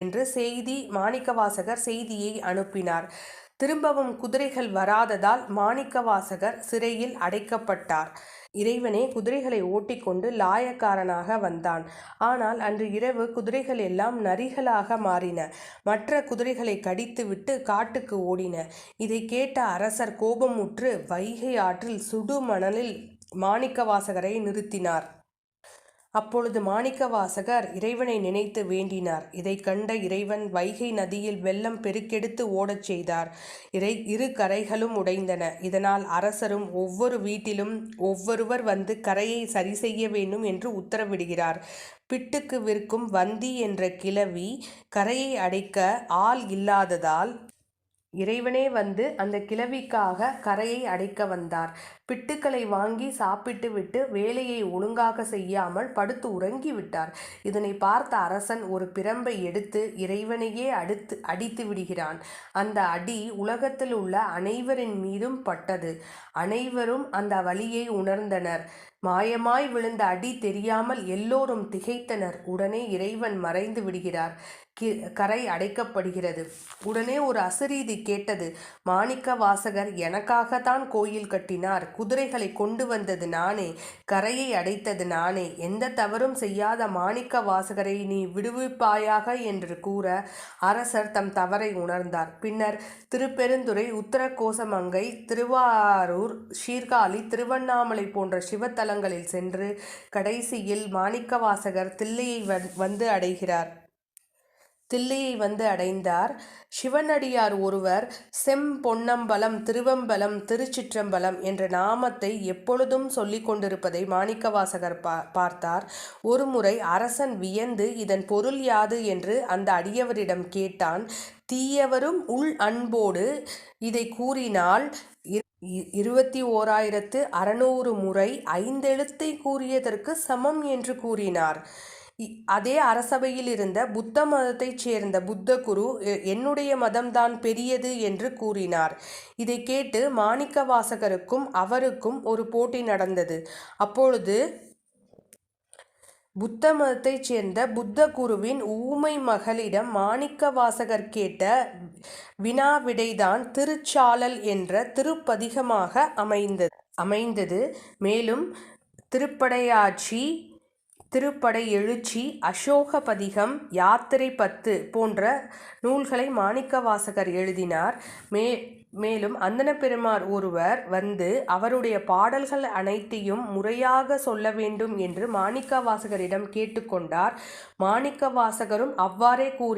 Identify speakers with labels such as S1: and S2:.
S1: என்று மாணிக்கவாசகர் செய்தியை அனுப்பினார். திரும்பவும் குதிரைகள் வராததால் மாணிக்கவாசகர் சிறையில் அடைக்கப்பட்டார். இறைவனே குதிரைகளை ஓட்டிக்கொண்டு லாயக்காரனாக வந்தான். ஆனால் அன்று இரவு குதிரைகள் எல்லாம் நரிகளாக மாறின. மற்ற குதிரைகளை கடித்துவிட்டு காட்டுக்கு ஓடின. இதை கேட்ட அரசர் கோபமுற்று வைகை ஆற்றில் சுடு மணலில் மாணிக்கவாசகரை நிறுத்தினார். அப்பொழுது மாணிக்கவாசகர் இறைவனை நினைத்து வேண்டினார். இதை கண்ட இறைவன் வைகை நதியில் வெள்ளம் பெருக்கெடுத்து ஓடச் செய்தார். இரு கரைகளும் உடைந்தன. இதனால் அரசரும் ஒவ்வொரு வீட்டிலும் ஒவ்வொருவர் வந்து கரையை சரி செய்ய வேண்டும் என்று உத்தரவிடுகிறார். பிட்டுக்கு விற்கும் வந்தி என்ற கிழவி கரையை அடைக்க ஆள் இல்லாததால் இறைவனே வந்து அந்த கிழவிக்காக கரையை அடைக்க வந்தார். பிட்டுக்களை வாங்கி சாப்பிட்டு விட்டு வேலையை ஒழுங்காக செய்யாமல் படுத்து உறங்கிவிட்டார். இதனை பார்த்த அரசன் ஒரு பிரம்பை எடுத்து இறைவனையே அடித்து விடுகிறான். அந்த அடி உலகத்தில் உள்ள அனைவரின் மீதும் பட்டது. அனைவரும் அந்த வலியை உணர்ந்தனர். மாயமாய் விழுந்த அடி தெரியாமல் எல்லோரும் திகைத்தனர். உடனே இறைவன் மறைந்து விடுகிறார். கரை அடைக்கப்படுகிறது. உடனே ஒரு அசரீதி கேட்டது. மாணிக்கவாசகர் எனக்காகத்தான் கோயில் கட்டினார். குதிரைகளை கொண்டு வந்தது நானே, கரையை அடைத்தது நானே. எந்த தவறும் செய்யாத மாணிக்கவாசகரை நீ விடுவிப்பாயாக என்று கூற அரசர் தம் தவறை உணர்ந்தார். பின்னர் திருப்பெருந்துறை, உத்தரகோசமங்கை, திருவாரூர், சீர்காழி, திருவண்ணாமலை போன்ற சிவத்தலங்களில் சென்று கடைசியில் மாணிக்கவாசகர் தில்லையை வந்து அடைந்தார். சிவனடியார் ஒருவர் செம்பொன்னம்பலம், திருவம்பலம், திருச்சிற்றம்பலம் என்ற நாமத்தை எப்பொழுதும் சொல்லிக் கொண்டிருப்பதை மாணிக்கவாசகர் பார்த்தார். ஒருமுறை அரசன் வியந்து இதன் பொருள் யாது என்று அந்த அடியவரிடம் கேட்டான். தீயவரும் உள் அன்போடு இதை கூறினால் 21,600 முறை 5 எழுத்தை கூறியதற்கு சமம் என்று கூறினார். அதே அரசவையில் இருந்த புத்த மதத்தைச் சேர்ந்த புத்தகுரு என்னுடைய மதம்தான் பெரியது என்று கூறினார். இதை கேட்டு மாணிக்கவாசகருக்கும் அவருக்கும் ஒரு போட்டி நடந்தது. அப்பொழுது புத்த மதத்தைச் சேர்ந்த புத்தகுருவின் ஊமை மகளிடம் மாணிக்கவாசகர் கேட்ட வினாவிடைதான் திருச்சாளல் என்ற திருப்பதிகமாக அமைந்தது. மேலும் திருப்படையாட்சி, திருப்படை எழுச்சி, அசோக பதிகம், யாத்திரை 10 போன்ற நூல்களை மாணிக்கவாசகர் எழுதினார். மேலும் அந்தணப்பெருமார் ஒருவர் வந்து அவருடைய பாடல்கள் அனைத்தையும் முறையாக சொல்ல வேண்டும் என்று மாணிக்கவாசகரிடம் கேட்டுக்கொண்டார். மாணிக்கவாசகரும் அவ்வாறே கூறினார்.